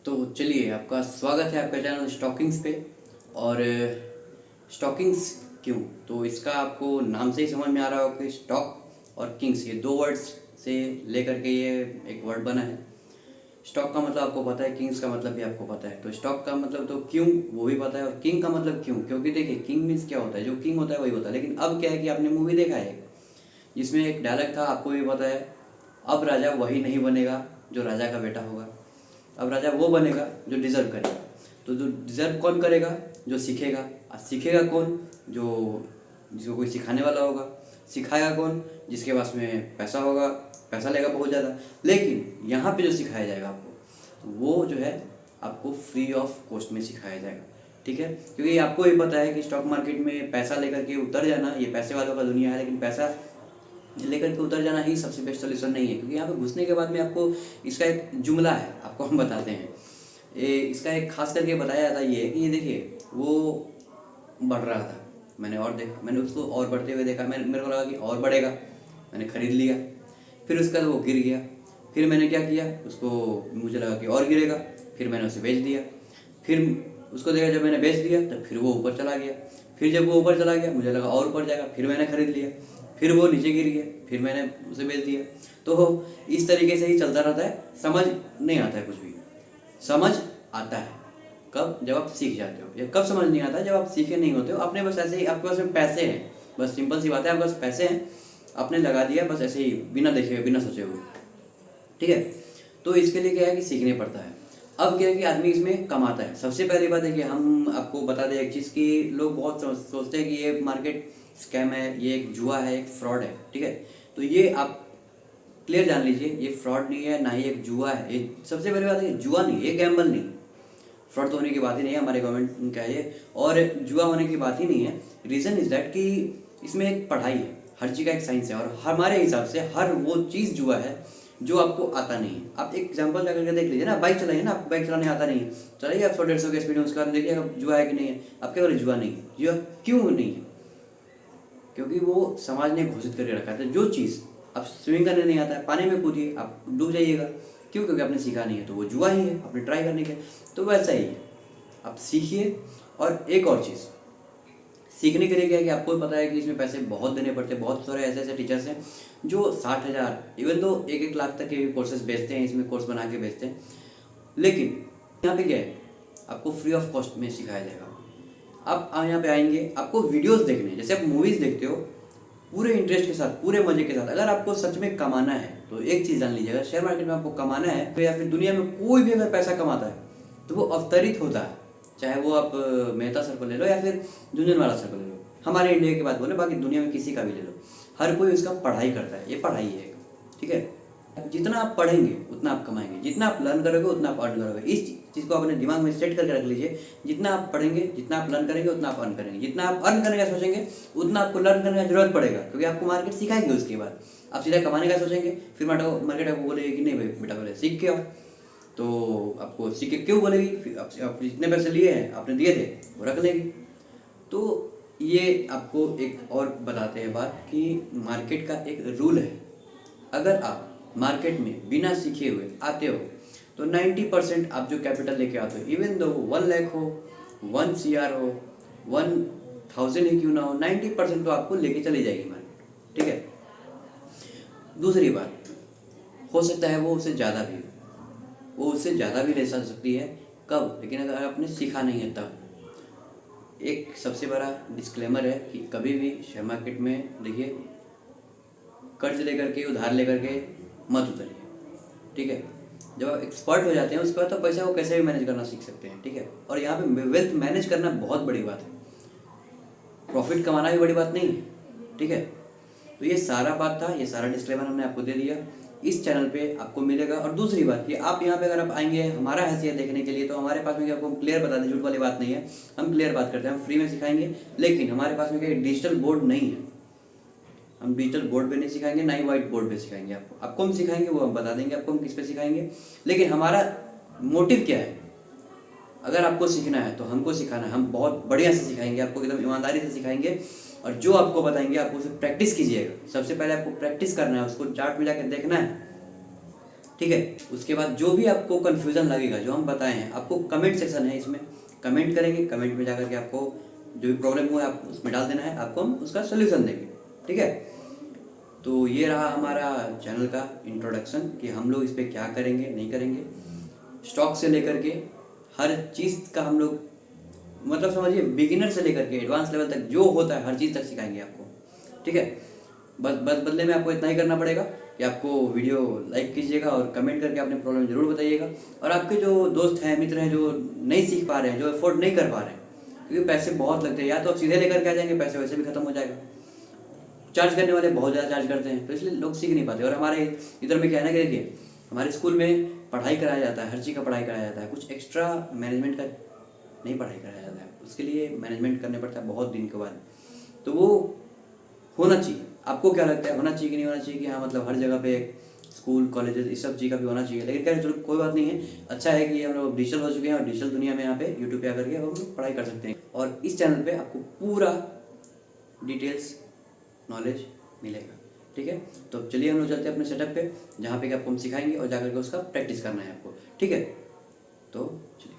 तो चलिए, आपका स्वागत है आपका चैनल स्टॉकिंग्स पे। और स्टॉकिंग्स क्यों, तो इसका आपको नाम से ही समझ में आ रहा होगा कि स्टॉक और किंग्स, ये दो वर्ड्स से लेकर के ये एक वर्ड बना है। स्टॉक का मतलब आपको पता है, किंग्स का मतलब भी आपको पता है। तो स्टॉक का मतलब तो क्यों वो भी पता है, और किंग का मतलब क्यों, क्योंकि देखिए किंग मीन्स क्या होता है, जो किंग होता है वही होता है। लेकिन अब क्या है कि आपने मूवी देखा है जिसमें एक डायलॉग था, आपको भी पता है, अब राजा वही नहीं बनेगा जो राजा का बेटा होगा, अब राजा वो बनेगा जो डिज़र्व करेगा। तो जो डिज़र्व कौन करेगा, जो सीखेगा। और सीखेगा कौन, जो जिसको कोई सिखाने वाला होगा। सिखाएगा कौन, जिसके पास में पैसा होगा, पैसा लेगा बहुत ज़्यादा। लेकिन यहाँ पे जो सिखाया जाएगा आपको, तो वो जो है आपको फ्री ऑफ कॉस्ट में सिखाया जाएगा। ठीक है, क्योंकि आपको ये पता है कि स्टॉक मार्केट में पैसा लेकर के उतर जाना, ये पैसे वालों का दुनिया है। लेकिन पैसा लेकर के उतर जाना ही सबसे बेस्ट सोल्यूशन नहीं है, क्योंकि यहाँ पे घुसने के बाद में आपको इसका एक जुमला है, आपको हम बताते हैं। इसका एक खास करके बताया जाता ये है कि ये देखिए, वो बढ़ रहा था, मैंने उसको और बढ़ते हुए देखा, मेरे को लगा कि और बढ़ेगा, मैंने ख़रीद लिया। फिर उसका वो गिर गया, फिर मैंने क्या किया, उसको मुझे लगा कि और गिरेगा, फिर मैंने उसे बेच दिया। फिर उसको देखा, जब मैंने बेच दिया तब फिर वो ऊपर चला गया। फिर जब वो ऊपर चला गया, मुझे लगा और ऊपर जाएगा, फिर मैंने ख़रीद लिया। फिर वो नीचे गिर गया, फिर मैंने उसे बेच दिया। तो इस तरीके से ही चलता रहता है। समझ नहीं आता है कुछ भी। समझ आता है कब, जब आप सीख जाते हो। या कब समझ नहीं आता, जब आप सीखे नहीं होते हो। आपने बस ऐसे ही, आपके पास में पैसे हैं, बस सिंपल सी बात है, आपके पास पैसे हैं, आपने लगा दिया बस ऐसे ही, बिना देखे हुए, बिना सोचे हुए। ठीक है, तो इसके लिए क्या है कि सीखने पड़ता है। अब क्या है कि आदमी इसमें कमाता है। सबसे पहली बात है कि हम आपको बता दें एक चीज़ की, लोग बहुत सोचते हैं कि ये मार्केट स्कैम है, ये एक जुआ है, एक फ्रॉड है। ठीक है, तो ये आप क्लियर जान लीजिए, ये फ्रॉड नहीं है, ना ही एक जुआ है। ये सबसे पहली बात है, जुआ नहीं है, ये गैम्बल नहीं। फ्रॉड तो होने की बात ही नहीं है, हमारे गवर्नमेंट का ये, और जुआ होने की बात ही नहीं है। रीज़न इज़ दैट कि इसमें एक पढ़ाई है, हर चीज़ का एक साइंस है, और हमारे हिसाब से हर वो चीज़ जुआ है जो आपको आता नहीं है। आप एक एग्जांपल लगा करके देख लीजिए ना, बाइक चलाइए ना, आपको बाइक चलाने आता नहीं है, चलाइए आप 100-150 की स्पीड में, उसके बाद देखिए जुआ है कि नहीं है। आप क्या करें, जुआ नहीं है। जुआ क्यों नहीं है, क्योंकि वो समाज ने घोषित करके रखा था। जो चीज़ आप स्विमिंग करने नहीं आता है, पानी में कूदिए, आप डूब जाइएगा। क्यों, क्योंकि आपने सीखा नहीं है, तो वो जुआ ही है, आपने ट्राई करने के। तो वैसा ही है, आप सीखिए। और एक और चीज़, सीखने के लिए क्या है कि आपको पता है कि इसमें पैसे बहुत देने पड़ते हैं। बहुत सारे ऐसे ऐसे टीचर्स हैं जो 60,000, इवन तो 1-1 लाख तक के कोर्सेज बेचते हैं, इसमें कोर्स बना के बेचते हैं। लेकिन यहाँ पे क्या है, आपको फ्री ऑफ कॉस्ट में सिखाया जाएगा। आप यहाँ पे आएंगे, आपको वीडियोस देखने हैं, जैसे आप मूवीज़ देखते हो पूरे इंटरेस्ट के साथ, पूरे मजे के साथ। अगर आपको सच में कमाना है तो एक चीज़ जान लीजिएगा, शेयर मार्केट में आपको कमाना है, तो या फिर दुनिया में कोई भी अगर पैसा कमाता है तो वो अवतरित होता है। चाहे वो आप मेहता सर को ले लो या फिर झुनझुनवाला सर को ले लो, हमारे इंडिया की बात बोले, बाकी दुनिया में किसी का भी ले लो, हर कोई उसका पढ़ाई करता है। ये पढ़ाई है, ठीक है। जितना आप पढ़ेंगे उतना आप कमाएंगे, जितना आप लर्न करोगे उतना आप अर्न करोगे। इस चीज़ को अपने दिमाग में सेट करके रख लीजिए। जितना आप पढ़ेंगे, जितना आप लर्न करेंगे, उतना आप अर्न करेंगे। जितना आप अर्न करने का सोचेंगे, उतना आपको लर्न करने का जरूरत पड़ेगा, क्योंकि आपको मार्केट सिखाएगी। उसके बाद आप सीधा कमाने का सोचेंगे, फिर मार्केट आपको बोलेगी कि नहीं भाई बेटा, पहले सीख के आओ। तो आपको सीख के क्यों बोलेगी, फिर आप जितने पैसे लिए हैं, आपने दिए थे, वो रख लेगी। तो ये आपको एक और बताते हैं बात कि मार्केट का एक रूल है। अगर आप मार्केट में बिना सीखे हुए आते हो तो 90% आप जो कैपिटल लेके आते हो, इवन दो 1 लाख हो, 1 CR हो, 1000 ही क्यों ना हो, 90% तो आपको लेके चली जाएगी मार्केट। ठीक है, दूसरी बात, हो सकता है वो उससे ज़्यादा भी हो, वो उससे ज़्यादा भी ले सकती है। कब, लेकिन अगर आपने सीखा नहीं है तब। एक सबसे बड़ा डिस्क्लेमर है कि कभी भी शेयर मार्केट में देखिए, कर्ज लेकर के, उधार लेकर के मत उतरिए। ठीक है, जब आप एक्सपर्ट हो जाते हैं उसके बाद तो पैसा को कैसे भी मैनेज करना सीख सकते हैं। ठीक है, और यहाँ पे वेल्थ मैनेज करना बहुत बड़ी बात है, प्रॉफिट कमाना भी बड़ी बात नहीं है। ठीक है, तो ये सारा बात था, ये सारा डिस्क्लेमर हमने आपको दे दिया। इस चैनल पे आपको मिलेगा। और दूसरी बात कि आप यहाँ पे अगर आप आएंगे हमारा हैसियत देखने के लिए, तो हमारे पास में आपको क्लियर बता दें, झूठ वाली बात नहीं है, हम क्लियर बात करते हैं, हम फ्री में सिखाएंगे। लेकिन हमारे पास में क्या डिजिटल बोर्ड नहीं है, हम डिजिटल बोर्ड पे नहीं सिखाएंगे, ना ही व्हाइट बोर्ड पे सिखाएंगे। आपको हम सिखाएंगे, वो हम बता देंगे आपको हम किस पे सिखाएंगे। लेकिन हमारा मोटिव क्या है, अगर आपको सीखना है तो हमको सिखाना है, हम बहुत बढ़िया से सिखाएंगे, आपको एकदम ईमानदारी से सिखाएंगे। और जो आपको बताएंगे आपको उसे प्रैक्टिस कीजिएगा। सबसे पहले आपको प्रैक्टिस करना है, उसको चार्ट में जाकर देखना है, ठीक है। उसके बाद जो भी आपको कन्फ्यूज़न लगेगा, जो हम बताए हैं, आपको कमेंट सेक्शन है, इसमें कमेंट करेंगे, कमेंट में जाकर के आपको जो भी प्रॉब्लम हुआ है आप उसमें डाल देना है, आपको हम उसका सोल्यूशन देंगे। ठीक है। तो ये रहा हमारा चैनल का इंट्रोडक्शन कि हम लोग इस पर क्या करेंगे नहीं करेंगे। स्टॉक से लेकर के हर चीज़ का हम लोग, मतलब समझिए बिगिनर से लेकर के एडवांस लेवल तक जो होता है हर चीज़ तक सिखाएंगे आपको। ठीक है। बस बस बदले में आपको इतना ही करना पड़ेगा कि आपको वीडियो लाइक कीजिएगा और कमेंट करके अपने प्रॉब्लम ज़रूर बताइएगा। और आपके जो दोस्त हैं, मित्र हैं, जो नहीं सीख पा रहे हैं, जो अफोर्ड नहीं कर पा रहे हैं, क्योंकि पैसे बहुत लगते हैं, या तो आप सीधे लेकर के आ जाएंगे, पैसे वैसे भी खत्म हो जाएगा। चार्ज करने वाले बहुत ज़्यादा चार्ज करते हैं, तो इसलिए लोग सीख नहीं पाते। और हमारे इधर में क्या है ना कि देखिए, हमारे स्कूल में पढ़ाई कराया जाता है, हर चीज़ का पढ़ाई कराया जाता है, कुछ एक्स्ट्रा मैनेजमेंट का नहीं पढ़ाई कराया जाता है। उसके लिए मैनेजमेंट करने पड़ता है बहुत दिन के बाद, तो वो होना चाहिए। आपको क्या लगता है, होना चाहिए कि नहीं होना चाहिए? कि हाँ, मतलब हर जगह पे स्कूल कॉलेजेस इस सब चीज़ का भी होना चाहिए। लेकिन क्या, चलो कोई बात नहीं है, अच्छा है कि हम लोग डिजिटल हो चुके हैं और डिजिटल दुनिया में यहाँ पे यूट्यूब पे आकर के हम लोग पढ़ाई कर सकते हैं। और इस चैनल पे आपको पूरा डिटेल्स नॉलेज मिलेगा। ठीक है। तो चलिए हम लोग चलते हैं अपने सेटअप पे, जहाँ पे कि आपको हम सिखाएंगे और जाकर के उसका प्रैक्टिस करना है आपको। ठीक है। तो चलिए।